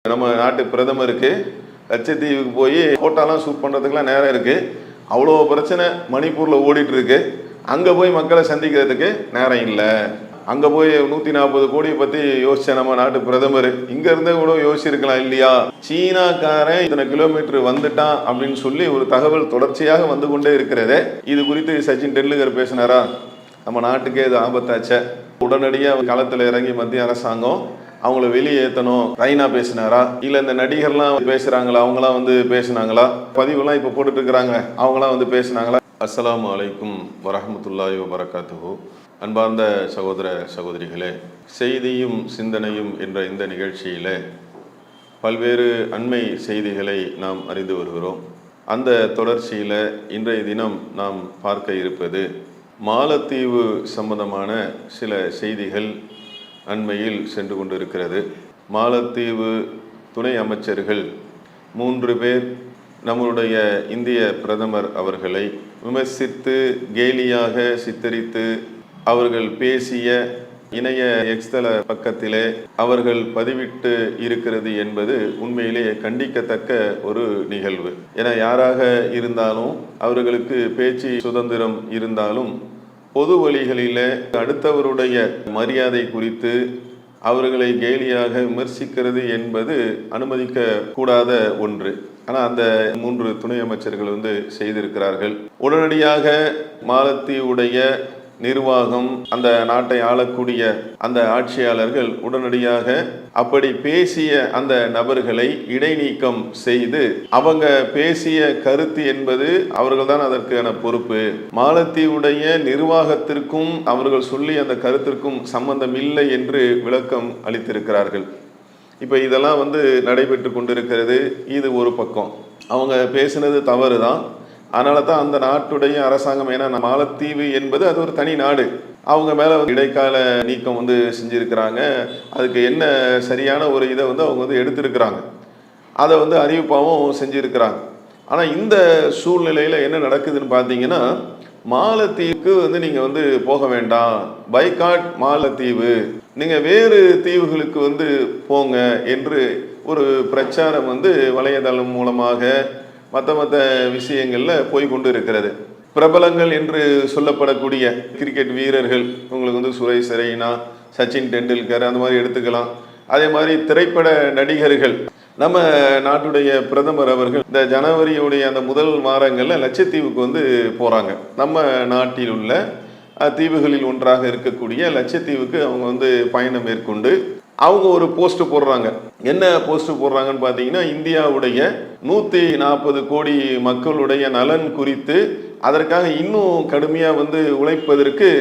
நம்ம நாட்டு பிரதமருக்கு லட்சத்தீவுக்கு போய் ஃபோட்டோலாம் ஷூட் பண்ணுறதுக்குலாம் நேரம் இருக்குது. அவ்வளோ பிரச்சனை மணிப்பூரில் ஓடிட்டு இருக்கு. அங்கே போய் மக்களை சந்திக்கிறதுக்கு நேரம் இல்லை. அங்கே போய் 140 கோடியை பற்றி யோசிச்ச நம்ம நாட்டு பிரதமர் இங்கேருந்தே கூட யோசிச்சிருக்கலாம் இல்லையா? சீனாக்காரன் இத்தனை கிலோமீட்டர் வந்துட்டான் அப்படின்னு சொல்லி ஒரு தகவல் தொடர்ச்சியாக வந்து கொண்டே இருக்கிறதே. இது குறித்து சச்சின் டெண்டுல்கர் பேசினாரா? நம்ம நாட்டுக்கே இது ஆபத்தாச்சே. உடனடியாக களத்தில் இறங்கி மத்திய அரசாங்கம் அவங்கள வெளியேற்றணும். ரைனா பேசினாரா? இல்லை இந்த நடிகர்லாம் பேசுகிறாங்களா? அவங்களாம் வந்து பேசினாங்களா? பதிவுலாம் இப்போ போட்டுட்டு இருக்கிறாங்க, அவங்களாம் வந்து பேசினாங்களா? அஸ்ஸலாமு அலைக்கும் வரஹ்மத்துல்லாஹி வபரகாத்துஹு. அன்பார்ந்த சகோதர சகோதரிகளே, செய்தியும் சிந்தனையும் என்ற இந்த நிகழ்ச்சியில் பல்வேறு அண்மை செய்திகளை நாம் அறிந்து வருகிறோம். அந்த தொடர்ச்சியில் இன்றைய தினம் நாம் பார்க்க இருப்பது மாலத்தீவு சம்பந்தமான சில செய்திகள் அண்மையில் சென்று கொண்டிருக்கிறது. மாலத்தீவு துணை அமைச்சர்கள் 3 பேர் நம்மளுடைய இந்திய பிரதமர் அவர்களை விமர்சித்து கேலியாக சித்தரித்து அவர்கள் பேசிய இணைய எக்ஸ்தல பக்கத்திலே அவர்கள் பதிவிட்டு இருக்கிறது என்பது உண்மையிலேயே கண்டிக்கத்தக்க ஒரு நிகழ்வு. என யாராக இருந்தாலும் அவர்களுக்கு பேச்சு சுதந்திரம் இருந்தாலும் பொது வழிகளில் அடுத்தவருடைய மரியாதை குறித்து அவர்களை கேலியாக விமர்சிக்கிறது என்பது அனுமதிக்க கூடாத ஒன்று. ஆனால் அந்த 3 துணை அமைச்சர்கள் வந்து செய்திருக்கிறார்கள். உடனடியாக மாலத்தீவுடைய நிர்வாகம், அந்த நாட்டை ஆளக்கூடிய அந்த ஆட்சியாளர்கள் உடனடியாக அப்படி பேசிய அந்த நபர்களை இடைநீக்கம் செய்து அவங்க பேசிய கருத்து என்பது அவர்கள் தான் அதற்கான பொறுப்பு. மாலத்தீவுடைய நிர்வாகத்திற்கும் அவர்கள் சொல்லி அந்த கருத்திற்கும் சம்பந்தம் இல்லை என்று விளக்கம் அளித்திருக்கிறார்கள். இப்போ இதெல்லாம் வந்து நடைபெற்று கொண்டிருக்கிறது. இது ஒரு பக்கம். அவங்க பேசினது தவறு தான். அதனால தான் அந்த நாட்டுடைய அரசாங்கம், ஏன்னா மாலத்தீவு என்பது அது ஒரு தனி நாடு, அவங்க மேலே இடைக்கால நீக்கம் வந்து செஞ்சுருக்கிறாங்க. அதுக்கு என்ன சரியான ஒரு இதை வந்து அவங்க வந்து எடுத்திருக்கிறாங்க, அதை வந்து அறிவிப்பாகவும் செஞ்சுருக்கிறாங்க. ஆனால் இந்த சூழ்நிலையில் என்ன நடக்குதுன்னு பார்த்தீங்கன்னா, மாலத்தீவுக்கு வந்து நீங்கள் வந்து போக வேண்டாம், பைகாட் மாலத்தீவு, நீங்கள் வேறு தீவுகளுக்கு வந்து போங்க என்று ஒரு பிரச்சாரம் வந்து வலைதளம் மூலமாக மற்ற விஷயங்களில் போய்கொண்டு இருக்கிறது. பிரபலங்கள் என்று சொல்லப்படக்கூடிய கிரிக்கெட் வீரர்கள், உங்களுக்கு வந்து சுரேஷ் ரெய்னா, சச்சின் டெண்டுல்கர் அந்த மாதிரி எடுத்துக்கலாம். அதே மாதிரி திரைப்பட நடிகர்கள், நம்ம நாட்டுடைய பிரதமர் அவர்கள் இந்த ஜனவரியுடைய அந்த முதல் வாரங்களில் லட்சத்தீவுக்கு வந்து போகிறாங்க. நம்ம நாட்டில் உள்ள தீவுகளில் ஒன்றாக இருக்கக்கூடிய லட்சத்தீவுக்கு அவங்க வந்து பயணம் மேற்கொண்டு அவங்க ஒரு போஸ்ட் போடுறாங்க. என்ன போஸ்ட் போடுறாங்கன்னு பார்த்தீங்கன்னா, இந்தியாவுடைய 140 கோடி மக்களுடைய நலன் குறித்து அதற்காக இன்னும் கடுமையாக வந்து உழைப்பதற்கு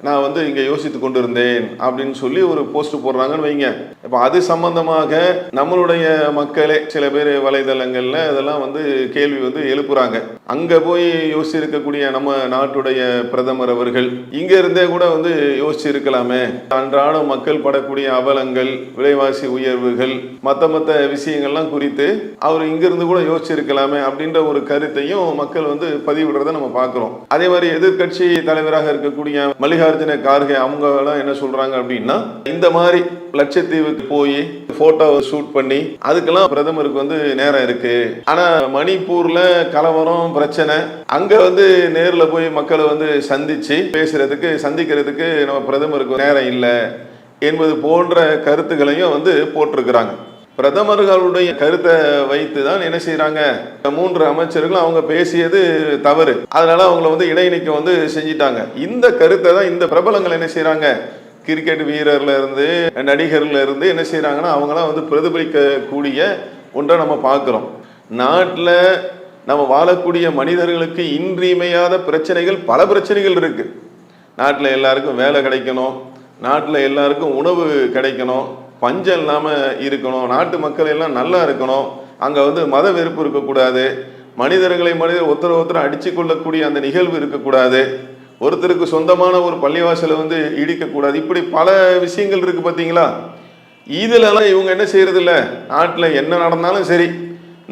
நான் வந்து இங்கே யோசித்து கொண்டிருந்தேன் அப்படின்னு சொல்லி ஒரு போஸ்ட் போடுறாங்கன்னு வைங்க. இப்போ அது சம்பந்தமாக நம்மளுடைய மக்களே சில பேர் வலைதளங்களில் அதெல்லாம் வந்து கேள்வி வந்து எழுப்புறாங்க. அங்கே போய் யோசிச்சிருக்கக்கூடிய நம்ம நாட்டுடைய பிரதமர் அவர்கள் இங்கே இருந்தே கூட வந்து யோசிச்சிருக்கலாமே, அன்றாட மக்கள் படக்கூடிய அவலங்கள், விலைவாசி உயர்வுகள், மற்ற விஷயங்கள்லாம் குறித்து அவர் இங்கிருந்து கூட யோசிச்சிருக்கலாமே அப்படின்ற ஒரு கருத்தையும் மக்கள் வந்து பதிவிடுறதை நம்ம பார்க்குறோம். அதே மாதிரி எதிர்கட்சி தலைவராக இருக்கக்கூடிய மல்லிகார்ஜுன கார்கே அவங்க எல்லாம் என்ன சொல்றாங்க அப்படின்னா, இந்த மாதிரி லட்சத்தீவுக்கு போய் போட்டோ ஷூட் பண்ணி அதுக்கெல்லாம் பிரதமருக்கு வந்து நேரம் இருக்கு. ஆனா மணிப்பூர்ல கலவரம் பிரச்சனை, அங்க வந்து நேர்ல போய் மக்களை வந்து சந்திச்சு சந்திக்கிறதுக்கு நம்ம பிரதமருக்கு நேரம் இல்லை என்பது போன்ற கருத்துக்களையும் வந்து போட்டிருக்கிறாங்க. பிரதமர்களுடைய கருத்தை வைத்து தான் என்ன செய்யறாங்க, 3 அமைச்சர்கள் அவங்க பேசியது தவறு, அதனால அவங்கள வந்து இடைநீக்கம் வந்து செஞ்சிட்டாங்க. இந்த கருத்தை தான் இந்த பிரபலங்கள் என்ன செய்யறாங்க, கிரிக்கெட் வீரர்ல இருந்து நடிகர்ல இருந்து என்ன செய்யறாங்கன்னா அவங்களாம் வந்து பிரதிபலிக்கக்கூடிய ஒன்றை நம்ம பார்க்கிறோம். நாட்டில் நம்ம வாழக்கூடிய மனிதர்களுக்கு இன்றியமையாத பிரச்சனைகள், பல பிரச்சனைகள் இருக்கு. நாட்டில் எல்லாருக்கும் வேலை கிடைக்கணும், நாட்டில் எல்லாருக்கும் உணவு கிடைக்கணும், பஞ்சம் இல்லாமல் இருக்கணும், நாட்டு மக்கள் எல்லாம் நல்லா இருக்கணும், அங்கே வந்து மத வெறுப்பு இருக்கக்கூடாது, மனிதர் ஒருத்தர் அடித்து கொள்ளக்கூடிய அந்த நிகழ்வு இருக்கக்கூடாது, ஒருத்தருக்கு சொந்தமான ஒரு பள்ளிவாசலை வந்து இடிக்கக்கூடாது. இப்படி பல விஷயங்கள் இருக்குது பார்த்தீங்களா? இதிலெல்லாம் இவங்க என்ன செய்யறதில்ல. நாட்டில் என்ன நடந்தாலும் சரி,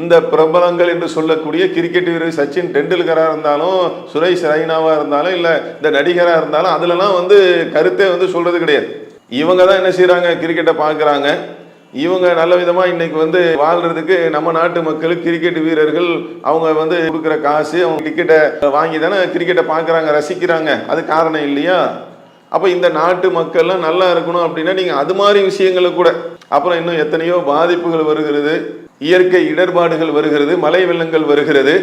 இந்த பிரபலங்கள் என்று சொல்லக்கூடிய கிரிக்கெட் வீரர் சச்சின் டெண்டுல்கராக இருந்தாலும், சுரேஷ் ரெய்னாவாக இருந்தாலும், இல்லை இந்த நடிகராக இருந்தாலும் அதிலெல்லாம் வந்து கருத்தே வந்து சொல்கிறது கிடையாது. இவங்க தான் என்ன செய்கிறாங்க, கிரிக்கெட்டை பார்க்குறாங்க, இவங்க நல்ல விதமா இன்னைக்கு வந்து வாழ்றதுக்கு நம்ம நாட்டு மக்களுக்கு கிரிக்கெட் வீரர்கள் அவங்க வந்து கொடுக்குற காசு, அவங்க டிக்கெட்டை வாங்கி தானே கிரிக்கெட்டை பார்க்குறாங்க, ரசிக்கிறாங்க. அது காரணம் இல்லையா? அப்போ இந்த நாட்டு மக்கள்லாம் நல்லா இருக்கணும் அப்படின்னா நீங்கள் அது மாதிரி விஷயங்களை கூட, அப்புறம் இன்னும் எத்தனையோ பாதிப்புகள் வருகிறது, இயற்கை இடர்பாடுகள் வருகிறது, மழை வெள்ளங்கள் வருகிறது.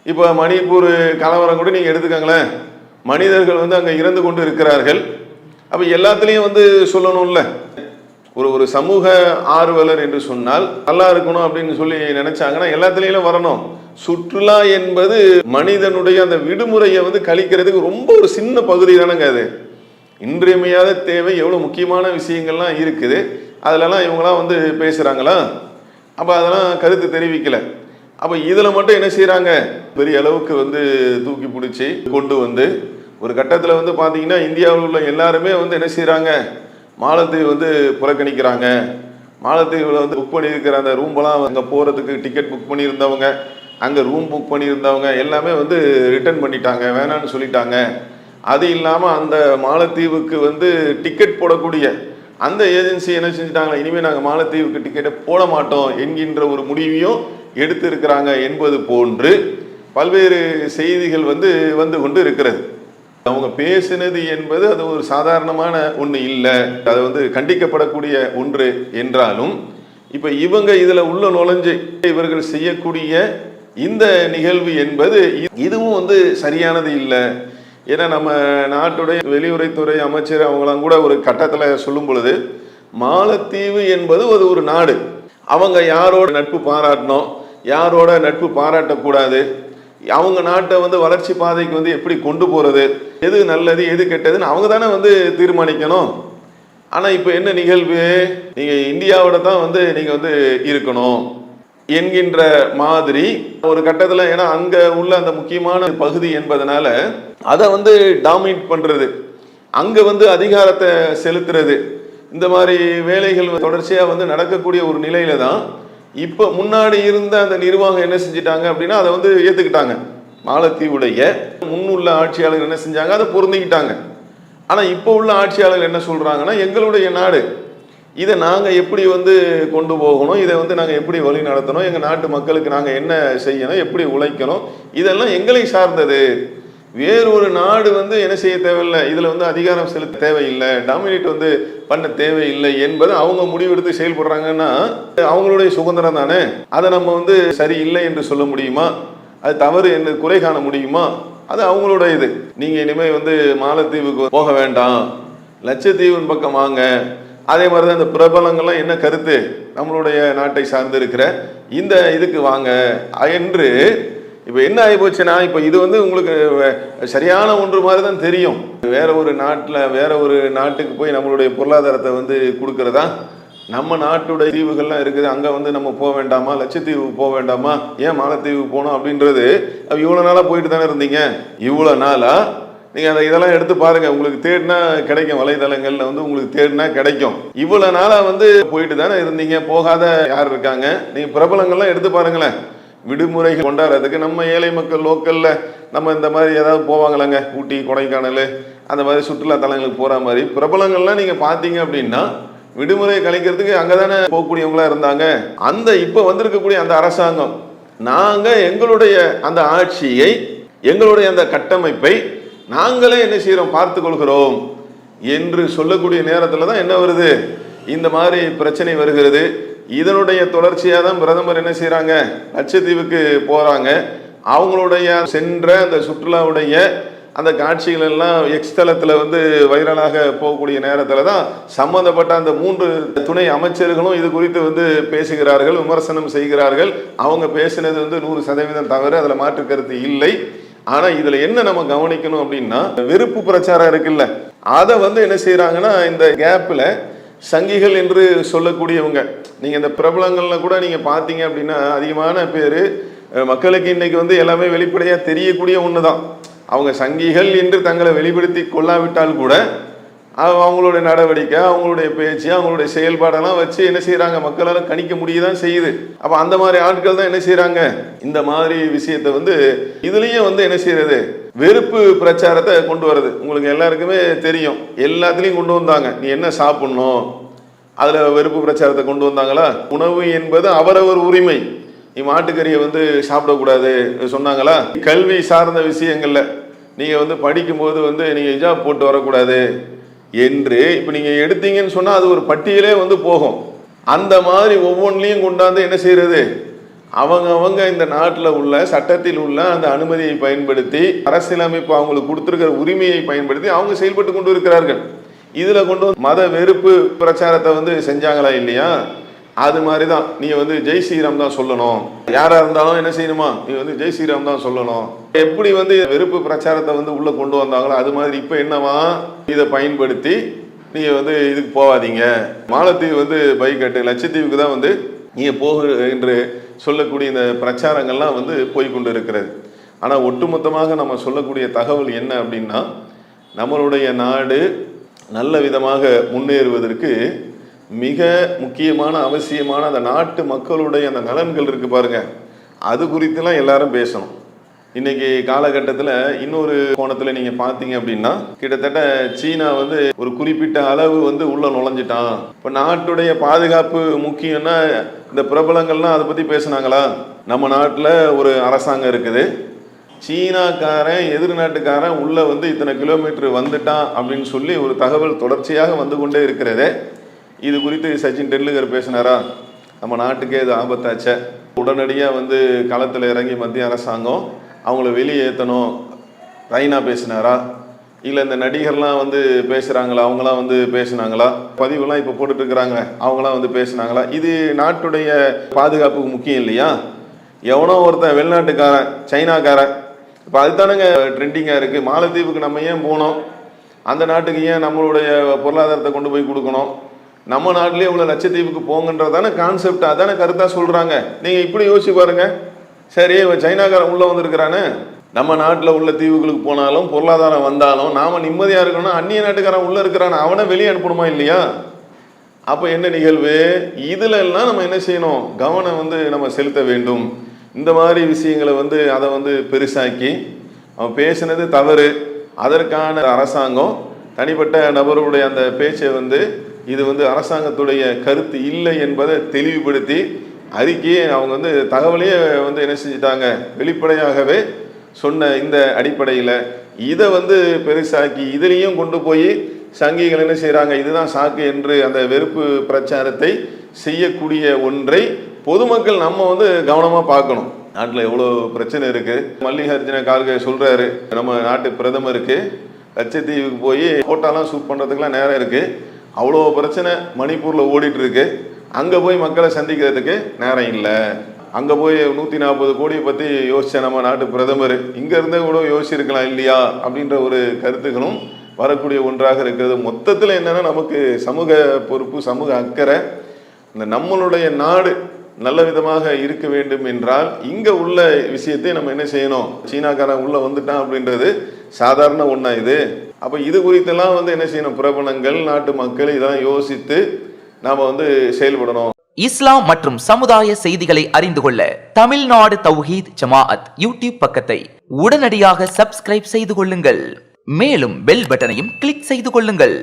இப்போ மணிப்பூர் கலவரம் கூட நீங்கள் எடுத்துக்கங்களேன், மனிதர்கள் வந்து அங்கே இறந்து கொண்டு இருக்கிறார்கள். அப்போ எல்லாத்துலேயும் வந்து சொல்லணும்ல, ஒரு சமூக ஆர்வலர் என்று சொன்னால் நல்லா இருக்கணும் அப்படின்னு சொல்லி நினைச்சாங்கன்னா எல்லாத்துலேயும் வரணும். சுற்றுலா என்பது மனிதனுடைய அந்த விடுமுறையை வந்து கழிக்கிறதுக்கு ரொம்ப ஒரு சின்ன பகுதி தானேங்க அது. இன்றியமையாத தேவை, எவ்வளோ முக்கியமான விஷயங்கள்லாம் இருக்குது, அதிலலாம் இவங்களாம் வந்து பேசுகிறாங்களா? அப்போ அதெல்லாம் கருத்து தெரிவிக்கலை. அப்போ இதில் மட்டும் என்ன செய்கிறாங்க, பெரிய அளவுக்கு வந்து தூக்கி பிடிச்சி கொண்டு வந்து ஒரு கட்டத்தில் வந்து பார்த்தீங்கன்னா இந்தியாவில் உள்ள எல்லாருமே வந்து என்ன செய்கிறாங்க, மாலத்தீவு வந்து புறக்கணிக்கிறாங்க. மாலத்தீவில் வந்து புக் பண்ணியிருக்கிற அந்த ரூம்பெல்லாம் அங்கே போகிறதுக்கு டிக்கெட் புக் பண்ணியிருந்தவங்க, அங்கே ரூம் புக் பண்ணியிருந்தவங்க எல்லாமே வந்து ரிட்டர்ன் பண்ணிட்டாங்க, வேணான்னு சொல்லிட்டாங்க. அது இல்லாமல் அந்த மாலத்தீவுக்கு வந்து டிக்கெட் போடக்கூடிய அந்த ஏஜென்சி என்ன செஞ்சுட்டாங்களா, இனிமேல் நாங்கள் மாலத்தீவுக்கு டிக்கெட்டை போட மாட்டோம் என்கின்ற ஒரு முடிவையும் எடுத்து இருக்கிறாங்க என்பது போன்று பல்வேறு செய்திகள் வந்து வந்து கொண்டு இருக்கிறது. அவங்க பேசினது என்பது அது ஒரு சாதாரணமான ஒன்று இல்லை, அது வந்து கண்டிக்கப்படக்கூடிய ஒன்று என்றாலும் இப்போ இவங்க இதில் உள்ள நுழைஞ்சு இவர்கள் செய்யக்கூடிய இந்த நிகழ்வு என்பது இதுவும் வந்து சரியானது இல்லை. ஏன்னா நம்ம நாட்டுடைய வெளியுறவுத்துறை அமைச்சர் அவங்களாம் கூட ஒரு கட்டத்தில் சொல்லும் பொழுது, மாலத்தீவு என்பது ஒரு நாடு, அவங்க யாரோட நட்பு பாராட்டணும், யாரோட நட்பு பாராட்டக்கூடாது, அவங்க நாட்டை வந்து வளர்ச்சி பாதைக்கு வந்து எப்படி கொண்டு போகிறது, எது நல்லது எது கெட்டதுன்னு அவங்க தானே வந்து தீர்மானிக்கணும். ஆனால் இப்போ என்ன நிகழ்வு, நீங்கள் இந்தியாவோட தான் வந்து நீங்கள் வந்து இருக்கணும் என்கின்ற மாதிரி ஒரு கட்டத்தில், ஏன்னா அங்கே உள்ள அந்த முக்கியமான பகுதி என்பதனால அதை வந்து டாமினேட் பண்ணுறது, அங்கே வந்து அதிகாரத்தை செலுத்துறது, இந்த மாதிரி வேலைகள் தொடர்ச்சியாக வந்து நடக்கக்கூடிய ஒரு நிலையில தான் இப்போ முன்னாடி இருந்த அந்த நிர்வாகம் என்ன செஞ்சிட்டாங்க அப்படின்னா அதை வந்து ஏற்றுக்கிட்டாங்க. மாலத்தீவுடைய முன்னுள்ள ஆட்சியாளர்கள் என்ன செஞ்சாங்க, அதை பொருந்திக்கிட்டாங்க. ஆனால் இப்போ உள்ள ஆட்சியாளர்கள் என்ன சொல்கிறாங்கன்னா, எங்களுடைய நாடு, இதை நாங்கள் எப்படி வந்து கொண்டு போகணும், இதை வந்து நாங்கள் எப்படி வழி நடத்தணும், எங்கள் நாட்டு மக்களுக்கு நாங்கள் என்ன செய்யணும், எப்படி உழைக்கணும், இதெல்லாம் எங்களை சார்ந்தது. வேறொரு நாடு வந்து என்ன செய்ய தேவையில்லை, இதில் வந்து அதிகாரம் செலுத்த தேவையில்லை, டாமினேட் வந்து பண்ண தேவையில்லை என்பது அவங்க முடிவெடுத்து செயல்படுறாங்கன்னா அவங்களுடைய சுதந்திரம் தானே. அதை நம்ம வந்து சரியில்லை என்று சொல்ல முடியுமா, அது தவறு என்று குறை காண முடியுமா? அது அவங்களோட இது. நீங்கள் இனிமேல் வந்து மாலத்தீவுக்கு போக வேண்டாம், லட்சத்தீவின் பக்கம் வாங்க. அதே மாதிரி தான் இந்த பிரபலங்கள்லாம் என்ன கருத்து, நம்மளுடைய நாட்டை சார்ந்து இருக்கிற இந்த இதுக்கு வாங்க என்று. இப்போ என்ன ஆகி போச்சுன்னா, இப்போ இது வந்து உங்களுக்கு சரியான ஒன்று மாதிரி தான் தெரியும். வேற ஒரு நாட்டில் வேற ஒரு நாட்டுக்கு போய் நம்மளுடைய பொருளாதாரத்தை வந்து கொடுக்கறதா, நம்ம நாட்டுடைய தீவுகள்லாம் இருக்குது, அங்கே வந்து நம்ம போக வேண்டாமா, லட்சத்தீவுக்கு போக வேண்டாமா, ஏன் மாலத்தீவுக்கு போகணும் அப்படின்றது. இவ்வளோ நாளாக போயிட்டு தானே இருந்தீங்க, இவ்வளோ நாளாக நீங்கள் அதை இதெல்லாம் எடுத்து பாருங்கள், உங்களுக்கு தேடினா கிடைக்கும், வலைதளங்களில் வந்து உங்களுக்கு தேடினா கிடைக்கும். இவ்வளோ நாளாக வந்து போயிட்டு தானே இருந்தீங்க, போகாத யார் இருக்காங்க? நீங்கள் பிரபலங்கள்லாம் எடுத்து பாருங்களேன். விடுமுறைகள் கொண்டாடுறதுக்கு நம்ம ஏழை மக்கள் லோக்கலில் நம்ம இந்த மாதிரி ஏதாவது போவாங்களாங்க, ஊட்டி கொடைக்கானல் அந்த மாதிரி சுற்றுலா தலங்களுக்கு போகிற மாதிரி பிரபலங்கள்லாம் நீங்கள் பார்த்தீங்க அப்படின்னா விடுமுறை கழிக்கிறதுக்கு அங்கே தானே போகக்கூடியவங்களாக இருந்தாங்க. அந்த இப்போ வந்திருக்கக்கூடிய அந்த அரசாங்கம், நாங்கள் எங்களுடைய அந்த ஆட்சியை, எங்களுடைய அந்த கட்டமைப்பை நாங்களே என்ன செய்கிறோம், பார்த்து கொள்கிறோம் என்று சொல்லக்கூடிய நேரத்தில் தான் என்ன வருது, இந்த மாதிரி பிரச்சனை வருகிறது. இதனுடைய தொடர்ச்சியாக தான் பிரதமர் என்ன செய்கிறாங்க, லட்சத்தீவுக்கு போகிறாங்க. அவங்களுடைய சென்ற அந்த சுற்றுலாவுடைய அந்த காட்சிகள் எல்லாம் எக்ஸ் தளத்தில் வந்து வைரலாக போகக்கூடிய நேரத்தில் தான் சம்மந்தப்பட்ட அந்த 3 துணை அமைச்சர்களும் இது குறித்து வந்து பேசுகிறார்கள், விமர்சனம் செய்கிறார்கள். அவங்க பேசினது வந்து 100% தவறு, அதில் மாற்று கருத்து இல்லை. ஆனால் இதில் என்ன நம்ம கவனிக்கணும் அப்படின்னா, வெறுப்பு பிரச்சாரம் இருக்குல்ல, அதை வந்து என்ன செய்கிறாங்கன்னா இந்த கேப்பில் சங்கிகள் என்று சொல்லக்கூடியவங்க, நீங்கள் இந்த பிரபலங்கள்ல கூட நீங்கள் பார்த்தீங்க அப்படின்னா அதிகமான பேர் மக்களுக்கு இன்னைக்கு வந்து எல்லாமே வெளிப்படையாக தெரியக்கூடிய ஒன்று தான். அவங்க சங்கிகள் என்று தங்களை வெளிப்படுத்தி கொள்ளாவிட்டால் கூட அவங்களுடைய நடவடிக்கை, அவங்களுடைய பேச்சு, அவங்களுடைய செயல்பாடெல்லாம் வச்சு என்ன செய்கிறாங்க, மக்களால் கணிக்க முடியதான் செய்யுது. அப்போ அந்த மாதிரி ஆட்கள் தான் என்ன செய்கிறாங்க, இந்த மாதிரி விஷயத்தை வந்து இதுலேயும் வந்து என்ன செய்யறது, வெறுப்பு பிரச்சாரத்தை கொண்டு வருது. உங்களுக்கு எல்லாருக்குமே தெரியும், எல்லாத்துலேயும் கொண்டு வந்தாங்க. நீ என்ன சாப்பிட்ணும், அதில் வெறுப்பு பிரச்சாரத்தை கொண்டு வந்தாங்களா? உணவு என்பது அவரவர் உரிமை, நீ மாட்டுக்கறியை வந்து சாப்பிடக்கூடாது சொன்னாங்களா? கல்வி சார்ந்த விஷயங்கள்ல நீங்கள் வந்து படிக்கும்போது வந்து நீங்கள் ஹிஜாப் போட்டு வரக்கூடாது என்று இப்போ நீங்கள் எடுத்தீங்கன்னு சொன்னால் அது ஒரு பட்டியலே வந்து போகும். அந்த மாதிரி ஒவ்வொன்றிலையும் கொண்டாந்து என்ன செய்யறது, அவங்க இந்த நாட்டில் உள்ள சட்டத்தில் உள்ள அந்த அனுமதியை பயன்படுத்தி, அரசியலமைப்பு அவங்களுக்கு கொடுத்துருக்கிற உரிமையை பயன்படுத்தி அவங்க செயல்பட்டு கொண்டு இருக்கிறார்கள். இதில் கொண்டு மத வெறுப்பு பிரச்சாரத்தை வந்து செஞ்சாங்களா இல்லையா? அது மாதிரி தான் நீ வந்து ஜெய் ஸ்ரீராம் தான் சொல்லணும், யாராக இருந்தாலும் என்ன செய்யணுமா, நீ வந்து ஜெய் ஸ்ரீராம் தான் சொல்லணும். எப்படி வந்து வெறுப்பு பிரச்சாரத்தை வந்து உள்ளே கொண்டு வந்தாங்களோ அது மாதிரி இப்போ என்னவா, இதை பயன்படுத்தி நீங்கள் வந்து இதுக்கு போகாதீங்க, மாலத்தீவு வந்து பைக்கட்டு, லட்சத்தீவுக்கு தான் வந்து நீங்கள் போகு என்று சொல்லக்கூடிய இந்த பிரச்சாரங்கள்லாம் வந்து போய்கொண்டு இருக்கிறது. ஆனால் ஒட்டுமொத்தமாக நம்ம சொல்லக்கூடிய தகவல் என்ன அப்படின்னா, நம்மளுடைய நாடு நல்ல விதமாக முன்னேறுவதற்கு மிக முக்கியமான அவசியமான அந்த நாட்டு மக்களுடைய அந்த நலன்கள் இருக்கு பாருங்க, அது குறித்துலாம் எல்லாரும் பேசணும். இன்னைக்கு காலகட்டத்தில் இன்னொரு கோணத்தில் நீங்கள் பார்த்தீங்க அப்படின்னா, கிட்டத்தட்ட சீனா வந்து ஒரு குறிப்பிட்ட அளவு வந்து உள்ள நுழைஞ்சிட்டான். இப்போ நாட்டுடைய பாதுகாப்பு முக்கியம்னா இந்த பிரபலங்கள்லாம் அதை பற்றி பேசுனாங்களா? நம்ம நாட்டில் ஒரு அரசாங்கம் இருக்குது, சீனாக்காரன் எதிர் நாட்டுக்காரன் உள்ள வந்து இத்தனை கிலோமீட்டர் வந்துட்டான் அப்படின்னு சொல்லி ஒரு தகவல் தொடர்ச்சியாக வந்து கொண்டே இருக்கிறதே. இது குறித்து சச்சின் டெண்டுல்கர் பேசினாரா? நம்ம நாட்டுக்கே இது ஆபத்தாச்ச, உடனடியாக வந்து களத்தில் இறங்கி மத்திய அரசாங்கம் அவங்கள வெளியேற்றணும் ரைனா பேசினாரா? இல்லை இந்த நடிகர்லாம் வந்து பேசுகிறாங்களா, அவங்களாம் வந்து பேசுனாங்களா? பதிவுலாம் இப்போ போட்டுட்ருக்குறாங்க, அவங்களாம் வந்து பேசுனாங்களா? இது நாட்டுடைய பாதுகாப்புக்கு முக்கியம் இல்லையா? எவனோ ஒருத்தன் வெளிநாட்டுக்காரன், சைனாக்காரன், இப்போ அதுதானங்க ட்ரெண்டிங்காக இருக்குது. மாலத்தீவுக்கு நம்ம ஏன் போனோம், அந்த நாட்டுக்கு ஏன் நம்மளுடைய பொருளாதாரத்தை கொண்டு போய் கொடுக்கணும், நம்ம நாட்டிலே உள்ள லட்சத்தீவுக்கு போங்கன்றதான கான்செப்ட், அதான கருத்தாக சொல்கிறாங்க. நீங்கள் இப்படி யோசிச்சு பாருங்கள். சரி, சைனாக்காரன் உள்ளே வந்திருக்கிறானே, நம்ம நாட்டில் உள்ள தீவுகளுக்கு போனாலும் பொருளாதாரம் வந்தாலும் நாம் நிம்மதியாக இருக்கணும்னா அந்நிய நாட்டுக்காரன் உள்ளே இருக்கிறான், அவனை வெளியே அனுப்பணுமா இல்லையா? அப்போ என்ன நிகழ்வு? இதில் எல்லாம் நம்ம என்ன செய்யணும், கவனம் வந்து நம்ம செலுத்த வேண்டும். இந்த மாதிரி விஷயங்களை வந்து அதை வந்து பெருசாக்கி அவன் பேசினது தவறு, அதற்கான அரசாங்கம் தனிப்பட்ட நபருடைய அந்த பேச்சை வந்து இது வந்து அரசாங்கத்துடைய கருத்து இல்லை என்பதை தெளிவுபடுத்தி அறிக்கையை அவங்க வந்து தகவலையே வந்து என்ன செஞ்சிட்டாங்க, வெளிப்படையாகவே சொன்ன இந்த அடிப்படையில் இதை வந்து பெருசாக்கி இதிலையும் கொண்டு போய் சங்கிகள் என்ன செய்கிறாங்க, இதுதான் சாக்கு என்று அந்த வெறுப்பு பிரச்சாரத்தை செய்யக்கூடிய ஒன்றை பொதுமக்கள் நம்ம வந்து கவனமாக பார்க்கணும். நாட்டில் எவ்வளோ பிரச்சனை இருக்குது. மல்லிகார்ஜுன கார்கே சொல்கிறாரு, நம்ம நாட்டு பிரதமருக்கு லட்சத்தீவுக்கு போய் ஃபோட்டோலாம் ஷூட் பண்ணுறதுக்குலாம் நேரம் இருக்குது, அவ்வளோ பிரச்சனை மணிப்பூரில் ஓடிட்டுருக்கு, அங்கே போய் மக்களை சந்திக்கிறதுக்கு நேரம் இல்லை, அங்கே போய் 140 கோடியை பற்றி யோசித்த நம்ம நாட்டு பிரதமர் இங்கேருந்தே கூட யோசிச்சிருக்கலாம் இல்லையா அப்படின்ற ஒரு கருத்துக்களும் வரக்கூடிய ஒன்றாக இருக்கிறது. மொத்தத்தில் என்னென்னா, நமக்கு சமூக பொறுப்பு, சமூக அக்கறை, இந்த நம்மளுடைய நாடு நல்ல விதமாக இருக்க வேண்டும் என்றால் இங்கே உள்ள விஷயத்தை நம்ம என்ன செய்யணும், சீனாக்காரன் உள்ளே வந்துட்டான் அப்படின்றது சாதாரண ஒன்றா இது. அப்போ இது குறித்தெல்லாம் வந்து என்ன செய்யணும், பிரபலங்கள், நாட்டு மக்கள் இதெல்லாம் யோசித்து நாம் வந்து செயல்படணும். இஸ்லாம் மற்றும் சமுதாய செய்திகளை அறிந்து கொள்ள தமிழ்நாடு தௌஹீத் ஜமாஅத் யூடியூப் பக்கத்தை உடனடியாக சப்ஸ்கிரைப் செய்து கொள்ளுங்கள். மேலும் பெல் பட்டனையும் கிளிக் செய்து கொள்ளுங்கள்.